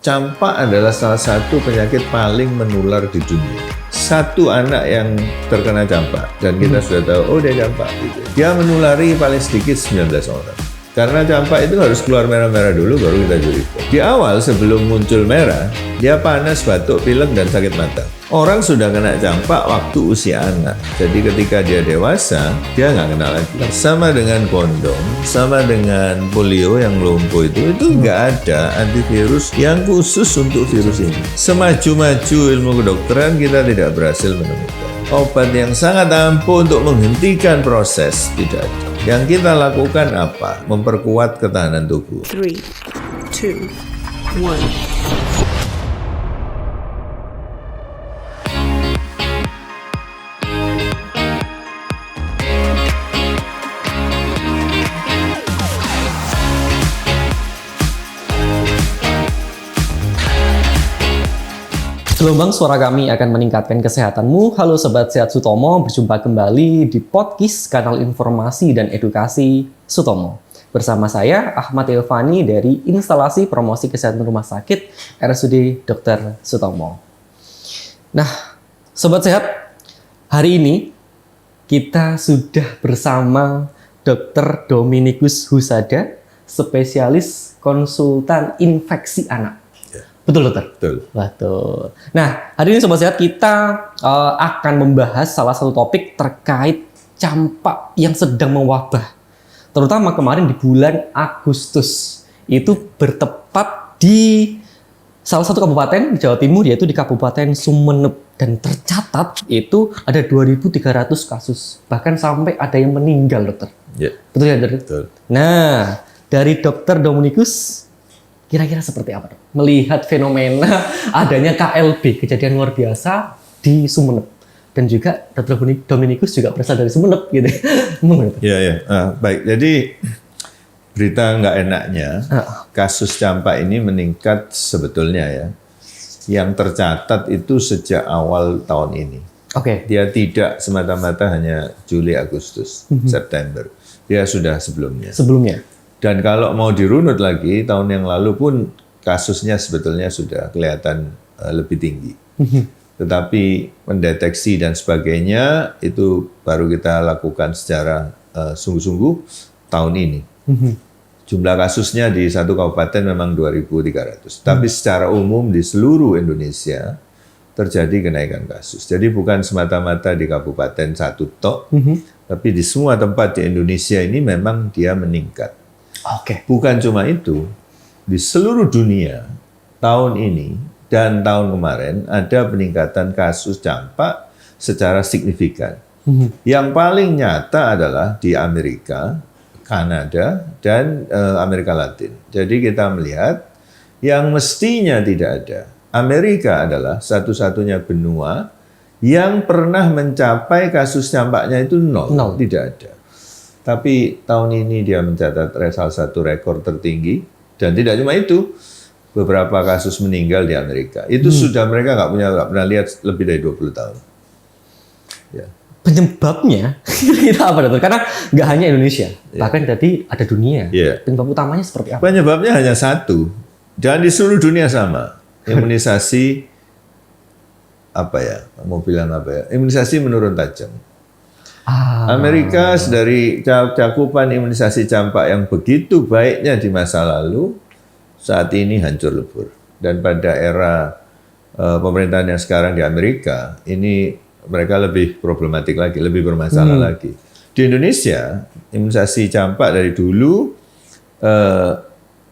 Campak adalah salah satu penyakit paling menular di dunia. Satu anak yang terkena campak, dan kita sudah tahu, oh dia campak. Gitu. Dia menulari paling sedikit 19 orang. Karena campak itu harus keluar merah-merah dulu, baru kita curiga. Di awal sebelum muncul merah, dia panas, batuk, pilek, dan sakit mata. Orang sudah kena campak waktu usia anak. Jadi ketika dia dewasa, dia nggak kena lagi. Sama dengan kondom, sama dengan polio yang lumpuh itu nggak ada antivirus yang khusus untuk virus ini. Semaju-maju ilmu kedokteran, kita tidak berhasil menemukan obat yang sangat ampuh untuk menghentikan proses. Tidak ada. Yang kita lakukan apa? Memperkuat ketahanan tubuh. 3, 2, 1. Gelombang suara kami akan meningkatkan kesehatanmu. Halo Sobat Sehat Sutomo, berjumpa kembali di podcast kanal informasi dan edukasi Sutomo. Bersama saya Ahmad Ilvani dari Instalasi Promosi Kesehatan Rumah Sakit RSUD Dr. Sutomo. Nah, Sobat Sehat, hari ini kita sudah bersama Dr. Dominikus Husada, spesialis konsultan infeksi anak. Betul, dokter? Betul. Nah, hari ini Sobat Sehat kita akan membahas salah satu topik terkait campak yang sedang mewabah. Terutama kemarin di bulan Agustus. Itu bertepat di salah satu kabupaten di Jawa Timur, yaitu di Kabupaten Sumeneb. Dan tercatat itu ada 2.300 kasus. Bahkan sampai ada yang meninggal, dokter. Ya. Betul ya, dokter? Betul. Nah, dari Dr. Dominikus, kira-kira seperti apa, dok? Melihat fenomena adanya KLB, kejadian luar biasa di Sumeneb. Dan juga Dr. Dominikus juga berasal dari Sumeneb, gitu. Iya. Baik, jadi berita nggak enaknya, kasus campak ini meningkat sebetulnya ya. Yang tercatat itu sejak awal tahun ini. Oke. Dia tidak semata-mata hanya Juli, Agustus, September. Dia sudah sebelumnya. Dan kalau mau dirunut lagi, tahun yang lalu pun kasusnya sebetulnya sudah kelihatan lebih tinggi. Tetapi mendeteksi dan sebagainya itu baru kita lakukan secara sungguh-sungguh tahun ini. Jumlah kasusnya di satu kabupaten memang 2.300. Tapi secara umum di seluruh Indonesia terjadi kenaikan kasus. Jadi bukan semata-mata di kabupaten satu tok, tapi di semua tempat di Indonesia ini memang dia meningkat. Oke. Bukan cuma itu, di seluruh dunia tahun ini dan tahun kemarin ada peningkatan kasus campak secara signifikan. Yang paling nyata adalah di Amerika, Kanada, dan Amerika Latin. Jadi kita melihat yang mestinya tidak ada. Amerika adalah satu-satunya benua yang pernah mencapai kasus campaknya itu nol. Tidak ada. Tapi tahun ini dia mencatat salah satu rekor tertinggi. Dan tidak cuma itu, beberapa kasus meninggal di Amerika. Itu sudah mereka nggak pernah lihat lebih dari 20 tahun. Ya. Penyebabnya, kita apa, dokter? Karena nggak hanya Indonesia, bahkan tadi ada dunia. Penyebab utamanya seperti apa? Penyebabnya hanya satu. Dan di seluruh dunia sama. Imunisasi, imunisasi menurun tajam. Amerika dari cakupan imunisasi campak yang begitu baiknya di masa lalu, saat ini hancur lebur. Dan pada era pemerintahan yang sekarang di Amerika, ini mereka lebih problematik lagi, lebih bermasalah lagi. Di Indonesia, imunisasi campak dari dulu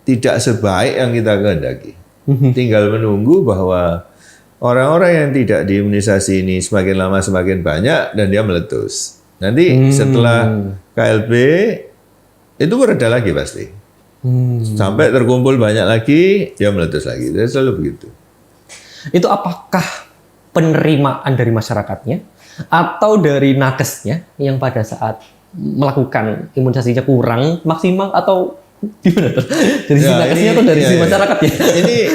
tidak sebaik yang kita kehendaki. Tinggal menunggu bahwa orang-orang yang tidak diimunisasi ini semakin lama semakin banyak dan dia meletus. Nanti setelah KLB itu bereda lagi pasti. Sampai terkumpul banyak lagi, dia meletus lagi. Jadi selalu begitu. Itu apakah penerimaan dari masyarakatnya atau dari nakesnya yang pada saat melakukan imunisasinya kurang maksimal atau gimana tuh? Dari si nakesnya atau dari si masyarakatnya?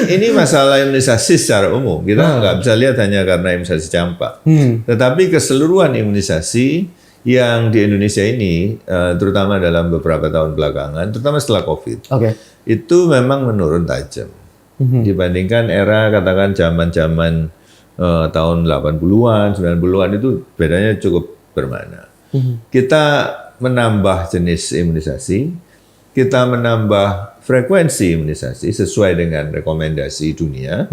Ini masalah imunisasi secara umum. Kita nggak bisa lihat hanya karena imunisasi campak. Tetapi keseluruhan imunisasi yang di Indonesia ini, terutama dalam beberapa tahun belakangan, terutama setelah COVID, itu memang menurun tajam. dibandingkan era katakan zaman-zaman tahun 80-an, 90-an itu bedanya cukup bermakna. Kita menambah jenis imunisasi, kita menambah frekuensi imunisasi sesuai dengan rekomendasi dunia,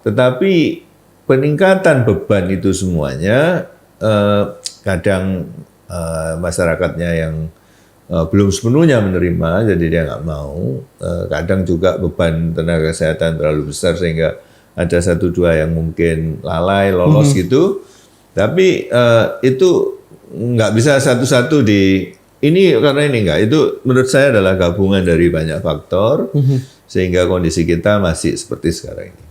tetapi peningkatan beban itu semuanya kadang masyarakatnya yang belum sepenuhnya menerima, jadi dia nggak mau. Kadang juga beban tenaga kesehatan terlalu besar sehingga ada 1-2 yang mungkin lalai, lolos gitu. Tapi itu nggak bisa satu-satu ini karena ini enggak. Itu menurut saya adalah gabungan dari banyak faktor sehingga kondisi kita masih seperti sekarang ini.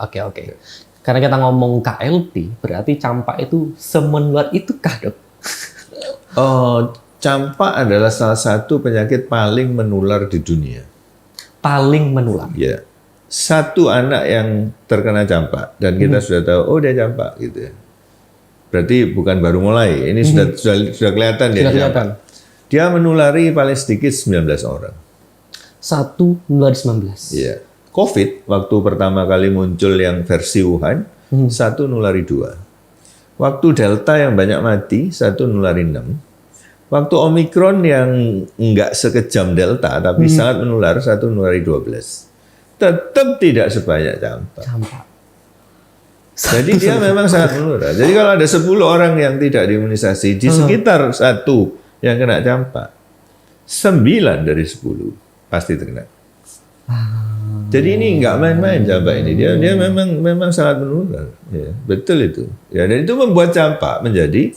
Oke. Karena kita ngomong KLB, berarti campak itu semenular itu kah, Dok? Campak adalah salah satu penyakit paling menular di dunia. Paling menular? Ya. Satu anak yang terkena campak, dan kita sudah tahu, oh dia campak gitu ya. Berarti bukan baru mulai, ini sudah kelihatan dia campak. Dia menulari paling sedikit 19 orang. 1 menulari 19? Iya. COVID, waktu pertama kali muncul yang versi Wuhan, 1 nulari 2. Waktu Delta yang banyak mati, 1 nulari 6. Waktu Omikron yang enggak sekejam Delta, tapi sangat menular, 1 nulari 12. Tetap tidak sebanyak campak. Jadi dia memang sangat menular. Jadi kalau ada 10 orang yang tidak diimunisasi, di sekitar 1 yang kena campak, 9 dari 10 pasti terkena. Jadi ini nggak main-main campak ini. Dia memang sangat menular. Ya, betul itu. Ya, dan itu membuat campak menjadi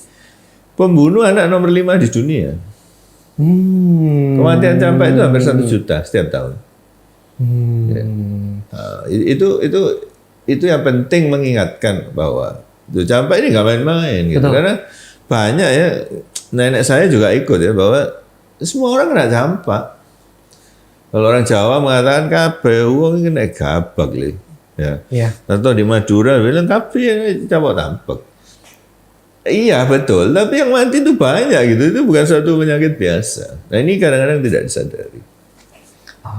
pembunuh anak nomor 5 di dunia. Kematian campak itu hampir 1 juta setiap tahun. Ya. Itu yang penting mengingatkan bahwa campak ini nggak main-main gitu. Karena banyak ya, nenek saya juga ikut ya, bahwa semua orang kena campak. Kalau orang Jawa mengatakan kabeh wong iki nek gabak le. Ya. Atau di Madura bilang kabeh campak. Iya betul, tapi yang mati itu banyak gitu. Itu bukan suatu penyakit biasa. Nah ini kadang-kadang tidak disadari.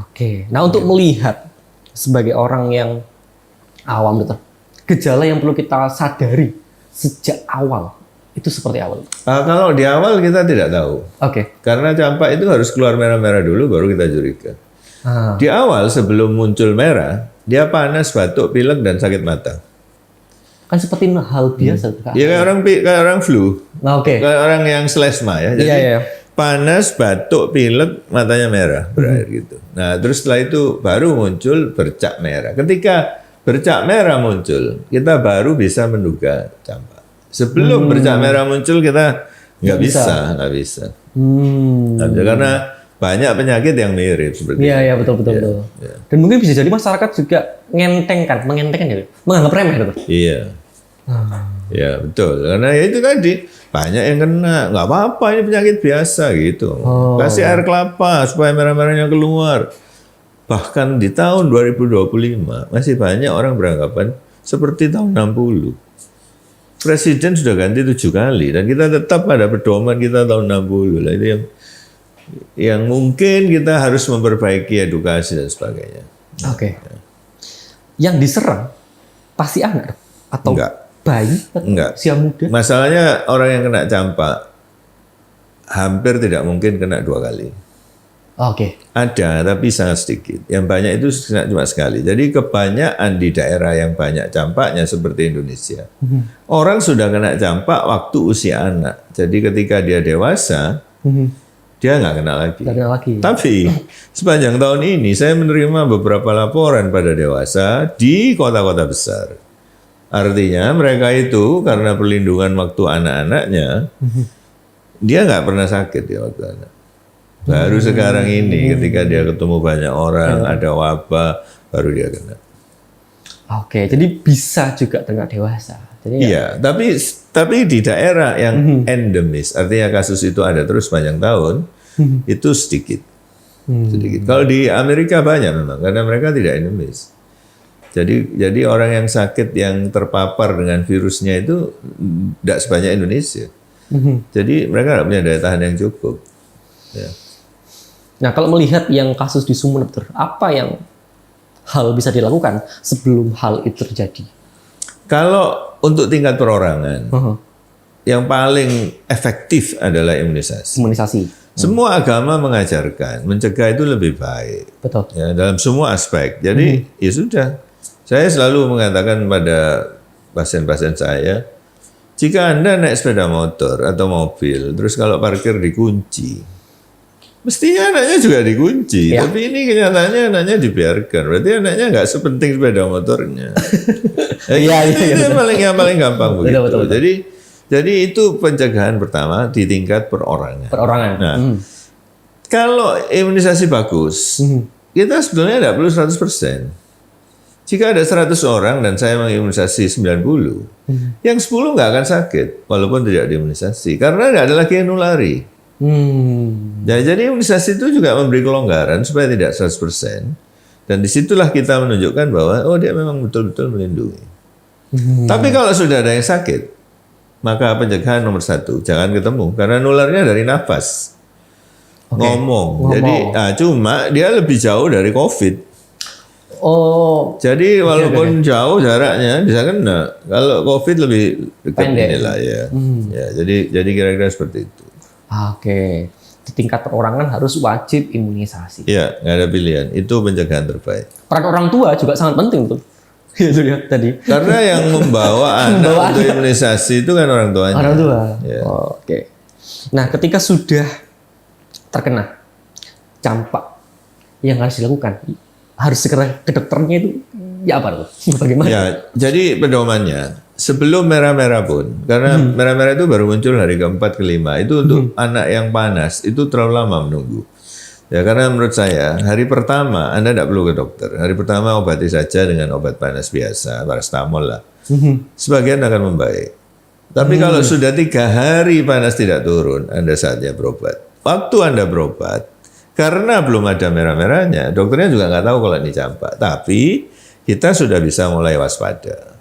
Oke. Nah untuk melihat sebagai orang yang awam, Dokter, gejala yang perlu kita sadari sejak awal itu seperti apa? Kalau di awal kita tidak tahu. Oke. Karena campak itu harus keluar merah-merah dulu baru kita curiga. Di awal sebelum muncul merah, dia panas, batuk, pilek, dan sakit mata. Kan seperti hal biasa. Ya kayak orang flu. Oke. Kayak orang yang selesma ya. Jadi panas, batuk, pilek, matanya merah berair gitu. Nah terus setelah itu baru muncul bercak merah. Ketika bercak merah muncul, kita baru bisa menduga campak. Sebelum bercak merah muncul kita nggak bisa. Karena banyak penyakit yang mirip seperti itu. Iya betul. Ya. Dan mungkin bisa jadi masyarakat juga mengentengkan ya, menganggap remeh gitu. Iya. Ya betul. Karena ya itu tadi banyak yang kena, nggak apa-apa ini penyakit biasa gitu. Kasih air kelapa supaya merah-merahnya keluar. Bahkan di tahun 2025 masih banyak orang beranggapan seperti tahun 60. Presiden sudah ganti 7 kali dan kita tetap pada pedoman kita tahun 60 lah. Itu yang mungkin kita harus memperbaiki edukasi dan sebagainya. Oke. Yang diserang pasti anak atau bayi? Enggak. Usia muda? Masalahnya orang yang kena campak hampir tidak mungkin kena 2 kali. Oke. Ada, tapi sangat sedikit. Yang banyak itu cuma sekali. Jadi kebanyakan di daerah yang banyak campaknya seperti Indonesia, orang sudah kena campak waktu usia anak. Jadi ketika dia dewasa, dia nggak kena lagi. Tapi sepanjang tahun ini saya menerima beberapa laporan pada dewasa di kota-kota besar. Artinya mereka itu karena perlindungan waktu anak-anaknya, dia nggak pernah sakit di waktu anak. Baru sekarang ini ketika dia ketemu banyak orang, ada wabah, baru dia kena. Oke, jadi bisa juga kena dewasa. Jadi iya, tapi di daerah yang endemis, artinya kasus itu ada terus sepanjang tahun, itu sedikit. Kalau di Amerika banyak memang, karena mereka tidak endemis. Jadi orang yang sakit yang terpapar dengan virusnya itu tidak sebanyak Indonesia. Jadi mereka tidak punya daya tahan yang cukup. Ya. Nah, kalau melihat yang kasus di Sumeneb, apa yang hal bisa dilakukan sebelum hal itu terjadi? Kalau untuk tingkat perorangan, yang paling efektif adalah imunisasi. Imunisasi. Semua agama mengajarkan mencegah itu lebih baik. Betul. Ya, dalam semua aspek. Jadi ya sudah. Saya selalu mengatakan pada pasien-pasien saya, jika Anda naik sepeda motor atau mobil, terus kalau parkir dikunci, mestinya anaknya juga dikunci. Ya. Tapi ini kenyataannya anaknya dibiarkan. Berarti anaknya nggak sepenting sepeda motornya. Iya, Itu yang paling gampang begitu. Betul. Jadi itu pencegahan pertama di tingkat perorangan. Perorangan. Nah, kalau imunisasi bagus, kita sebetulnya tidak perlu 100%. Jika ada 100 orang dan saya mengimunisasi 90, yang 10 nggak akan sakit, walaupun tidak diimunisasi. Karena nggak ada lagi yang nulari. Nah, jadi imunisasi itu juga memberi kelonggaran supaya tidak 100%. Dan disitulah kita menunjukkan bahwa, oh dia memang betul-betul melindungi. Tapi kalau sudah ada yang sakit, maka pencegahan nomor 1, jangan ketemu. Karena nularnya dari nafas. Ngomong. Jadi, cuma dia lebih jauh dari COVID. Oh, Jadi walaupun jauh jaraknya bisa kena. Kalau COVID lebih dekat inilah ya. Ya, jadi kira-kira seperti itu. Oke. Di tingkat perorangan harus wajib imunisasi. Iya, nggak ada pilihan. Itu pencegahan terbaik. Peran orang tua juga sangat penting tuh. Itu ya tadi. Karena yang membawa anak untuk imunisasi itu kan orang tuanya. Orang tua. Ya. Oke. Nah, ketika sudah terkena campak, yang harus dilakukan harus segera ke dokternya itu ya apa tuh? Bagaimana? Ya, jadi pedomannya sebelum merah-merah pun, karena merah-merah itu baru muncul hari keempat kelima, itu untuk anak yang panas itu terlalu lama menunggu. Ya, karena menurut saya hari pertama Anda tidak perlu ke dokter. Hari pertama obati saja dengan obat panas biasa, paracetamol lah. Sebagian akan membaik. Tapi kalau sudah 3 hari panas tidak turun, Anda saatnya berobat. Waktu Anda berobat, karena belum ada merah-merahnya, dokternya juga nggak tahu kalau ini campak. Tapi kita sudah bisa mulai waspada.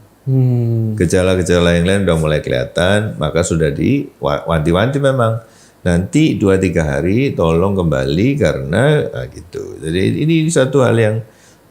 Gejala-gejala yang lain sudah mulai kelihatan, maka sudah diwanti-wanti memang. Nanti 2-3 hari tolong kembali karena gitu. Jadi ini satu hal yang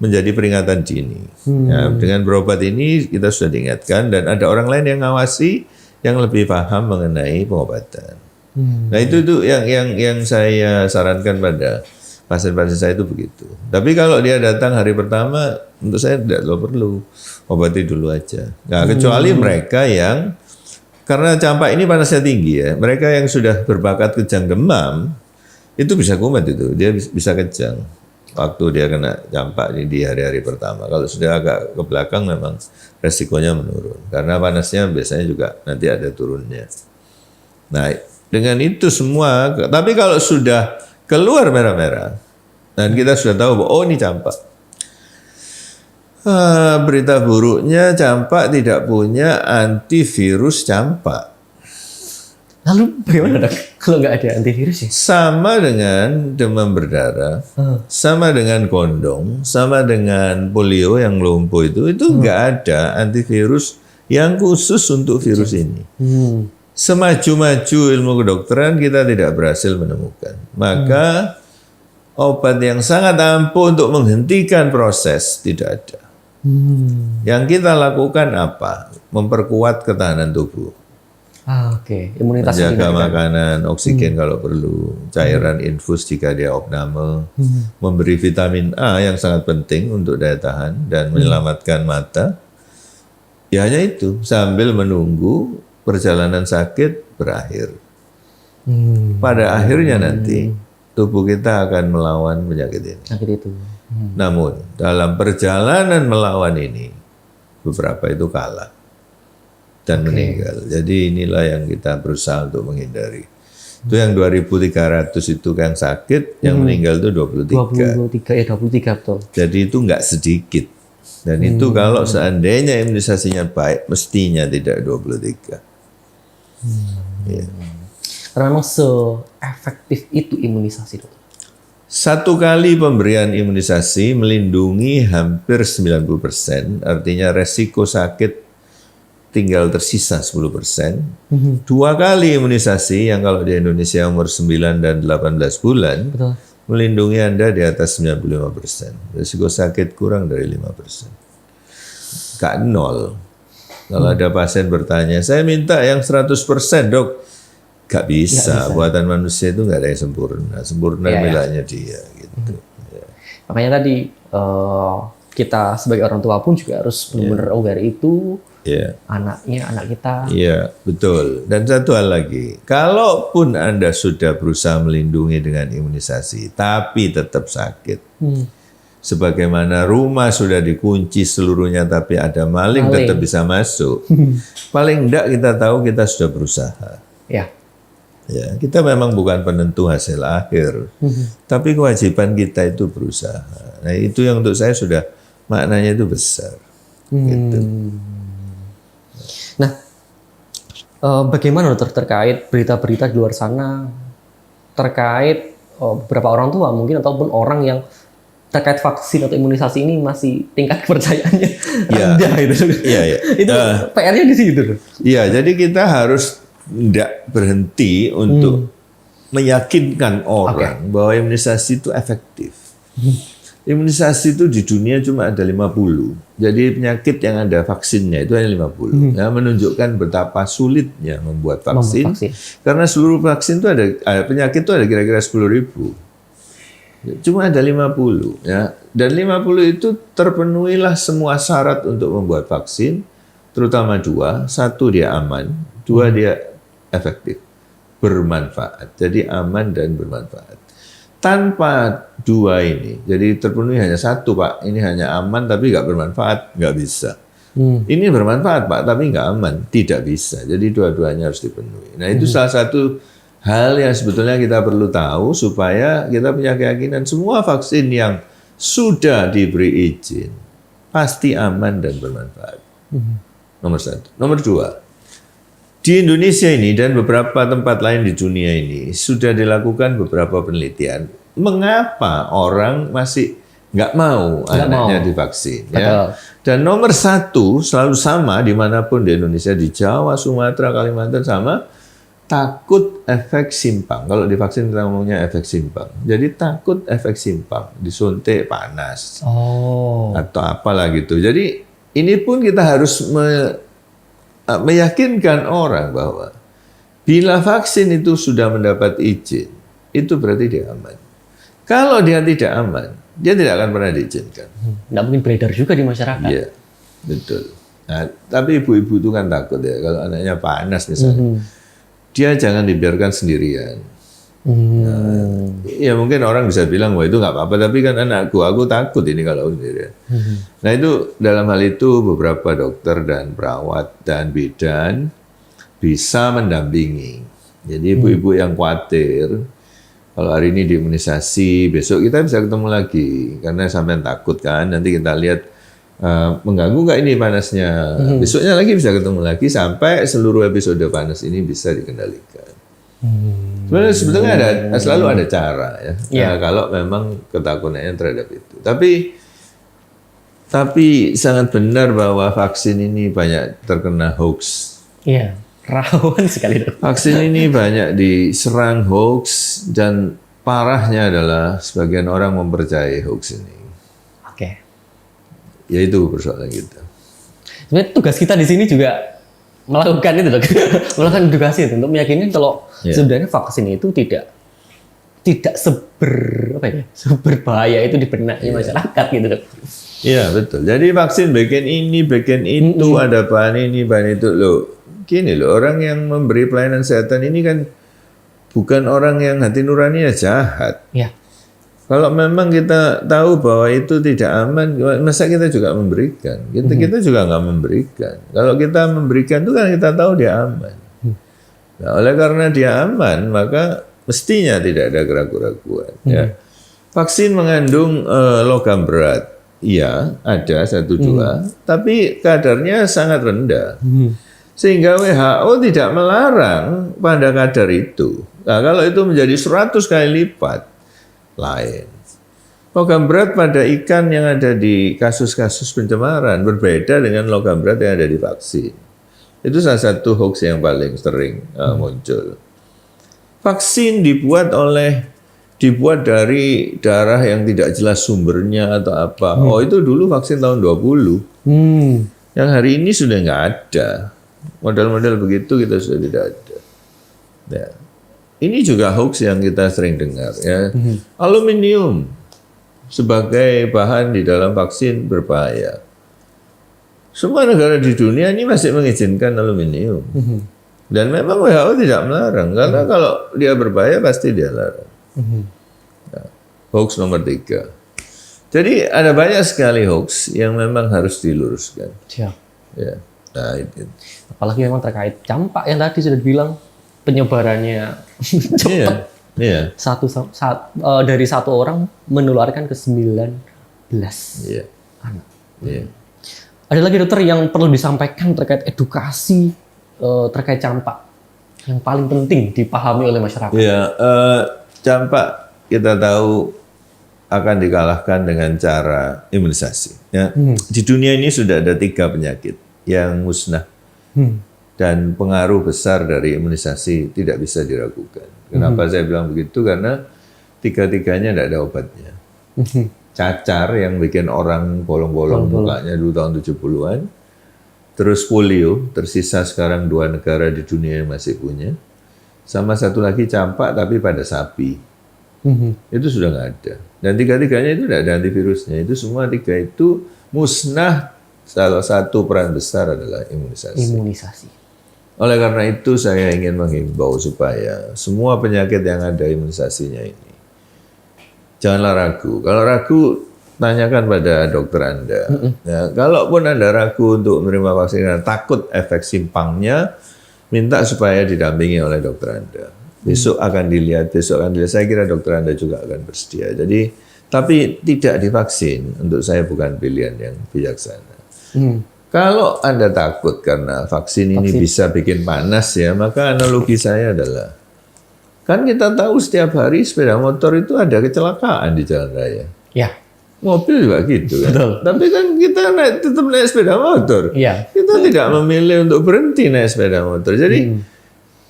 menjadi peringatan dini. Ya, dengan berobat ini kita sudah diingatkan dan ada orang lain yang ngawasi yang lebih paham mengenai pengobatan. Nah itu yang saya sarankan pada pasien-pasien saya itu begitu. Tapi kalau dia datang hari pertama, untuk saya tidak perlu obati dulu aja. Nah kecuali mereka yang karena campak ini panasnya tinggi ya, mereka yang sudah berbakat kejang demam itu bisa kumat itu, dia bisa kejang waktu dia kena campak di hari-hari pertama. Kalau sudah agak ke belakang memang resikonya menurun karena panasnya biasanya juga nanti ada turunnya. Nah dengan itu semua, tapi kalau sudah keluar merah-merah dan kita sudah tahu bahwa oh ini campak. Berita buruknya campak tidak punya antivirus campak. Lalu bagaimana dok kalau nggak ada antivirus ya? Sama dengan demam berdarah, sama dengan kondong, sama dengan polio yang lumpuh itu nggak ada antivirus yang khusus untuk virus ini. Semaju-maju ilmu kedokteran kita tidak berhasil menemukan. Maka obat yang sangat ampuh untuk menghentikan proses tidak ada. Yang kita lakukan apa? Memperkuat ketahanan tubuh. Oke. Imunitas. Menjaga makanan, oksigen kalau perlu, cairan infus jika dia opname, memberi vitamin A yang sangat penting untuk daya tahan dan menyelamatkan mata. Ya hanya itu, sambil menunggu perjalanan sakit berakhir. Pada akhirnya nanti tubuh kita akan melawan penyakit ini. Penyakit itu. Namun dalam perjalanan melawan ini beberapa itu kalah dan meninggal. Jadi inilah yang kita berusaha untuk menghindari. Itu yang 2.300 itu yang sakit, yang meninggal itu 23. 23 betul. Jadi itu nggak sedikit. Dan itu kalau seandainya imunisasinya baik, mestinya tidak 23. Ya. Karena memang se-efektif itu imunisasi, dokter. 1 kali pemberian imunisasi melindungi hampir 90%, artinya resiko sakit tinggal tersisa 10%. 2 kali imunisasi yang kalau di Indonesia umur 9 dan 18 bulan, Betul. melindungi Anda di atas 95%. Risiko sakit kurang dari 5%. Gak nol. Kalau ada pasien bertanya, saya minta yang 100% dok. Gak bisa. Buatan manusia itu gak ada yang sempurna. Sempurna miliknya dia. Gitu. Makanya tadi kita sebagai orang tua pun juga harus benar-benar aware itu. Anaknya, anak kita. Iya, betul. Dan satu hal lagi, kalaupun Anda sudah berusaha melindungi dengan imunisasi, tapi tetap sakit, sebagaimana rumah sudah dikunci seluruhnya, tapi ada maling tetap bisa masuk, paling enggak kita tahu kita sudah berusaha. Ya. Ya, kita memang bukan penentu hasil akhir, tapi kewajiban kita itu berusaha. Nah, itu yang untuk saya sudah maknanya itu besar. Gitu. Nah, bagaimana dokter terkait berita-berita di luar sana terkait beberapa orang tua mungkin ataupun orang yang terkait vaksin atau imunisasi ini masih tingkat kepercayaannya rendah gitu. Itu PR-nya di situ. Iya, jadi kita harus tidak berhenti untuk meyakinkan orang bahwa imunisasi itu efektif. Imunisasi itu di dunia cuma ada 50. Jadi penyakit yang ada vaksinnya itu hanya 50. Nah, menunjukkan betapa sulitnya membuat vaksin. Karena seluruh vaksin itu ada penyakit itu ada kira-kira 10.000. Cuma ada 50 ya. Dan 50 itu terpenuhilah semua syarat untuk membuat vaksin, terutama dua. Satu, dia aman, dua, dia efektif, bermanfaat. Jadi aman dan bermanfaat. Tanpa dua ini, jadi terpenuhi hanya satu Pak, ini hanya aman tapi nggak bermanfaat, nggak bisa. Ini bermanfaat Pak, tapi nggak aman, tidak bisa. Jadi dua-duanya harus dipenuhi. Nah itu salah satu hal yang sebetulnya kita perlu tahu supaya kita punya keyakinan semua vaksin yang sudah diberi izin pasti aman dan bermanfaat. Nomor satu. Nomor dua, di Indonesia ini dan beberapa tempat lain di dunia ini sudah dilakukan beberapa penelitian. Mengapa orang masih nggak mau anaknya divaksin? Ya? Dan nomor satu selalu sama dimanapun di Indonesia, di Jawa, Sumatera, Kalimantan sama, takut efek simpang. Kalau divaksin kita ngomongnya efek simpang. Jadi takut efek simpang, disuntik panas atau apalah gitu. Jadi ini pun kita harus meyakinkan orang bahwa bila vaksin itu sudah mendapat izin, itu berarti dia aman. Kalau dia tidak aman, dia tidak akan pernah diizinkan. Nggak mungkin beredar juga di masyarakat. Iya, betul. Nah, tapi ibu-ibu itu kan takut ya, kalau anaknya panas misalnya, dia jangan dibiarkan sendirian. Nah, ya mungkin orang bisa bilang, wah itu nggak apa-apa, tapi kan anakku, aku takut ini kalau sendirian. Nah itu dalam hal itu beberapa dokter dan perawat dan bidan bisa mendampingi. Jadi ibu-ibu yang khawatir, kalau hari ini diimunisasi, besok kita bisa ketemu lagi. Karena sampai takut kan, nanti kita lihat mengganggu nggak ini panasnya. Besoknya lagi bisa ketemu lagi sampai seluruh episode panas ini bisa dikendalikan. Sebetulnya selalu ada cara ya. Nah, kalau memang ketakutannya terhadap itu. Tapi sangat benar bahwa vaksin ini banyak terkena hoax. Iya, rawan sekali. Vaksin ini banyak diserang hoax dan parahnya adalah sebagian orang mempercayai hoax ini. Oke. Ya itu persoalan kita. Sebenarnya tugas kita di sini juga melakukan itu, melakukan edukasi itu, untuk meyakinkan kalau sebenarnya vaksin itu tidak seberbahaya itu di benaknya masyarakat gitu. Iya betul. Jadi vaksin bagian ini, bagian itu, ada bahan ini, bahan itu. Loh, gini loh, orang yang memberi pelayanan kesehatan ini kan bukan orang yang hati nuraninya jahat. Iya. Kalau memang kita tahu bahwa itu tidak aman, masa kita juga memberikan? Kita juga nggak memberikan. Kalau kita memberikan itu kan kita tahu dia aman. Nah, oleh karena dia aman, maka mestinya tidak ada keraguan-keraguan. Ya. Vaksin mengandung logam berat, iya ada 1-2, tapi kadarnya sangat rendah. Sehingga WHO tidak melarang pada kadar itu. Nah, kalau itu menjadi 100 kali lipat, lain. Logam berat pada ikan yang ada di kasus-kasus pencemaran berbeda dengan logam berat yang ada di vaksin. Itu salah satu hoax yang paling sering muncul. Vaksin dibuat oleh dibuat dari darah yang tidak jelas sumbernya atau apa. Oh itu dulu vaksin tahun 20. Yang hari ini sudah nggak ada. Model-model begitu kita sudah tidak ada. Ya. Ini juga hoax yang kita sering dengar. Ya. Aluminium sebagai bahan di dalam vaksin berbahaya. Semua negara di dunia ini masih mengizinkan aluminium. Dan memang WHO tidak melarang. Karena kalau dia berbahaya pasti dia larang. Nah, hoax nomor 3. Jadi ada banyak sekali hoax yang memang harus diluruskan. Siap. Ya. Nah, itu. Apalagi memang terkait campak yang tadi sudah dibilang penyebarannya cepat. Iya. Dari satu orang menularkan ke 19 Iya. anak. Iya. Ada lagi dokter yang perlu disampaikan terkait edukasi terkait campak yang paling penting dipahami oleh masyarakat. Iya, campak kita tahu akan dikalahkan dengan cara imunisasi. Ya. Di dunia ini sudah ada 3 penyakit yang musnah dan pengaruh besar dari imunisasi tidak bisa diragukan. Kenapa saya bilang begitu? Karena 3-tiganya tidak ada obatnya. Cacar yang bikin orang bolong-bolong mukanya dulu tahun 70-an. Terus polio, tersisa sekarang 2 negara di dunia yang masih punya. Sama satu lagi campak tapi pada sapi. Itu sudah nggak ada. Dan 3-tiganya itu tidak ada antivirusnya. Itu semua 3 itu musnah. Salah satu peran besar adalah imunisasi. Oleh karena itu saya ingin menghimbau supaya semua penyakit yang ada imunisasinya ini janganlah ragu. Kalau ragu, tanyakan pada dokter Anda. Ya, kalaupun Anda ragu untuk menerima vaksin, takut efek simpangnya, minta supaya didampingi oleh dokter Anda. Besok akan dilihat. Saya kira dokter Anda juga akan bersedia. Jadi, tapi tidak divaksin untuk saya bukan pilihan yang bijaksana. Kalau Anda takut karena vaksin ini bisa bikin panas ya, maka analogi saya adalah, kan kita tahu setiap hari sepeda motor itu ada kecelakaan di jalan raya. Ya. Mobil juga gitu kan. Betul. Tapi kan kita tetap naik sepeda motor. Iya. Kita tidak memilih untuk berhenti naik sepeda motor. Jadi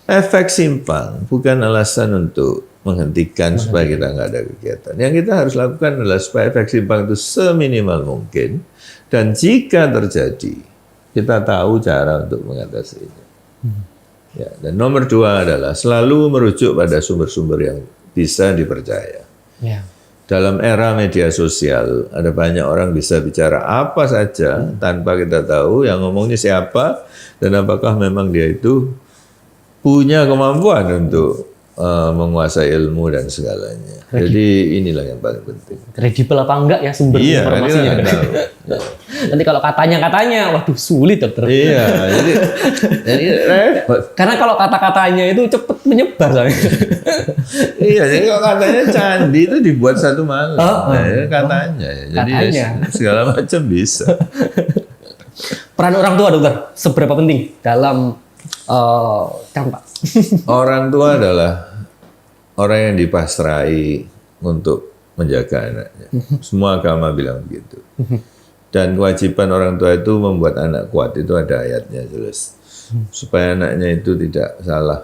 efek simpang bukan alasan untuk menghentikan supaya kita nggak ada kegiatan. Yang kita harus lakukan adalah supaya efek simpang itu seminimal mungkin. Dan jika terjadi, kita tahu cara untuk mengatasinya. Ya, dan nomor 2 adalah selalu merujuk pada sumber-sumber yang bisa dipercaya. Ya. Dalam era media sosial, ada banyak orang bisa bicara apa saja tanpa kita tahu yang ngomongnya siapa dan apakah memang dia itu punya kemampuan untuk menguasai ilmu dan segalanya. Jadi inilah yang paling penting. Kredibel apa enggak ya sumber informasinya? Nanti kalau katanya, waduh sulit dokter. Iya, jadi repot. Karena kalau kata-katanya itu cepat menyebar soalnya. Iya, jadi kalau katanya candi itu dibuat satu malam. Katanya. Jadi segala macam bisa. Peran orang tua dokter, seberapa penting dalam campak? Orang tua adalah orang yang dipasrai untuk menjaga anaknya. Semua agama bilang begitu. Dan kewajiban orang tua itu membuat anak kuat, itu ada ayatnya jelas. Supaya anaknya itu tidak salah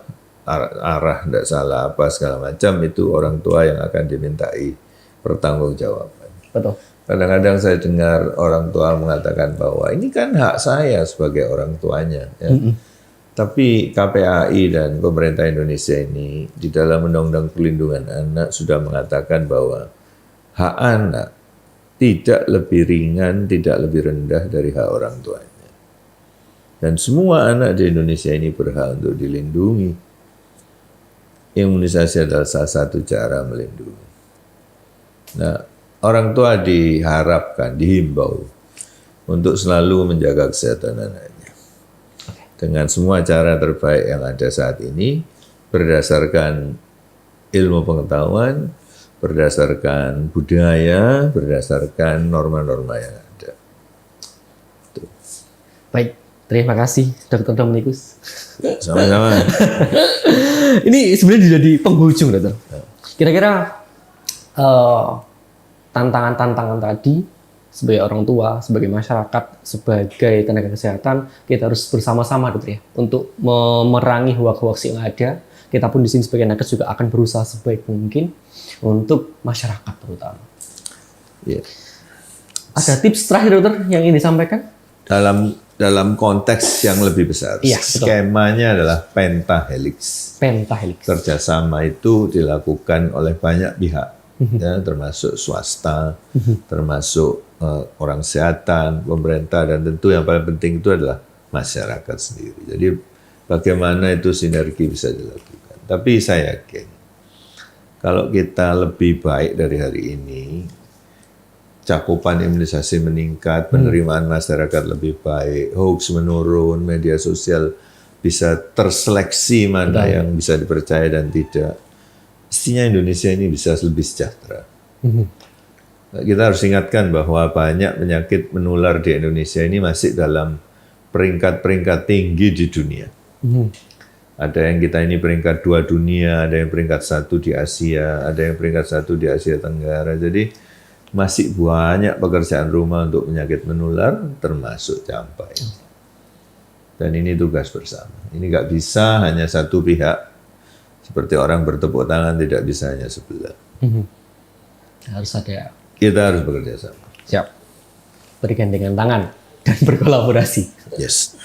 arah, tidak salah apa segala macam, itu orang tua yang akan dimintai pertanggungjawaban. Betul. Kadang-kadang saya dengar orang tua mengatakan bahwa ini kan hak saya sebagai orang tuanya. Ya. Tapi KPAI dan pemerintah Indonesia ini di dalam Undang-Undang Perlindungan Anak sudah mengatakan bahwa hak anak tidak lebih ringan, tidak lebih rendah dari hak orang tuanya. Dan semua anak di Indonesia ini berhak untuk dilindungi. Imunisasi adalah salah satu cara melindungi. Nah, orang tua diharapkan, dihimbau untuk selalu menjaga kesehatan anaknya. Dengan semua cara terbaik yang ada saat ini, berdasarkan ilmu pengetahuan, berdasarkan budaya, berdasarkan norma-norma yang ada. Tuh. Baik, terima kasih Dr. Dominikus. Sama-sama. Ini sebenarnya jadi penghujung, dokter. Kira-kira tantangan-tantangan tadi, sebagai orang tua, sebagai masyarakat, sebagai tenaga kesehatan, kita harus bersama-sama dokter ya, untuk memerangi hoax-hoax yang ada kita pun di sini sebagai nakes juga akan berusaha sebaik mungkin untuk masyarakat terutama. Ya. Ada tips terakhir dokter yang ingin disampaikan? Dalam konteks yang lebih besar, Iya, betul. skemanya adalah pentahelix. Pentahelix. Kerjasama itu dilakukan oleh banyak pihak, ya, termasuk swasta, termasuk orang kesehatan, pemerintah, dan tentu yang paling penting itu adalah masyarakat sendiri. Jadi bagaimana itu sinergi bisa dilakukan. Tapi saya yakin kalau kita lebih baik dari hari ini, cakupan imunisasi meningkat, penerimaan masyarakat lebih baik, hoax menurun, media sosial bisa terseleksi mana yang bisa dipercaya dan tidak. Mestinya Indonesia ini bisa lebih sejahtera. Kita harus ingatkan bahwa banyak penyakit menular di Indonesia ini masih dalam peringkat-peringkat tinggi di dunia. Ada yang kita ini peringkat 2 dunia, ada yang peringkat 1 di Asia, ada yang peringkat 1 di Asia Tenggara. Jadi masih banyak pekerjaan rumah untuk penyakit menular, termasuk campak. Dan ini tugas bersama. Ini nggak bisa hanya satu pihak. Seperti orang bertepuk tangan, tidak bisa hanya sebelah. Harus ada. Kita harus bekerja sama. Siap. Bergandengan tangan dan berkolaborasi. Yes.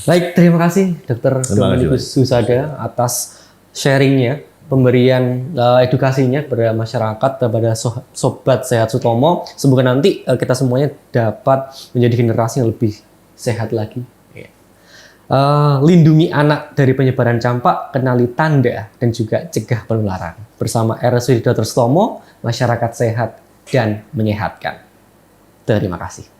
Baik, terima kasih Dr. Dominikus Husada atas sharingnya, pemberian edukasinya kepada masyarakat, kepada Sobat Sehat Sutomo. Semoga nanti kita semuanya dapat menjadi generasi yang lebih sehat lagi. Lindungi anak dari penyebaran campak, kenali tanda, dan juga cegah penularan. Bersama RSUD Dr. Sutomo, masyarakat sehat dan menyehatkan. Terima kasih.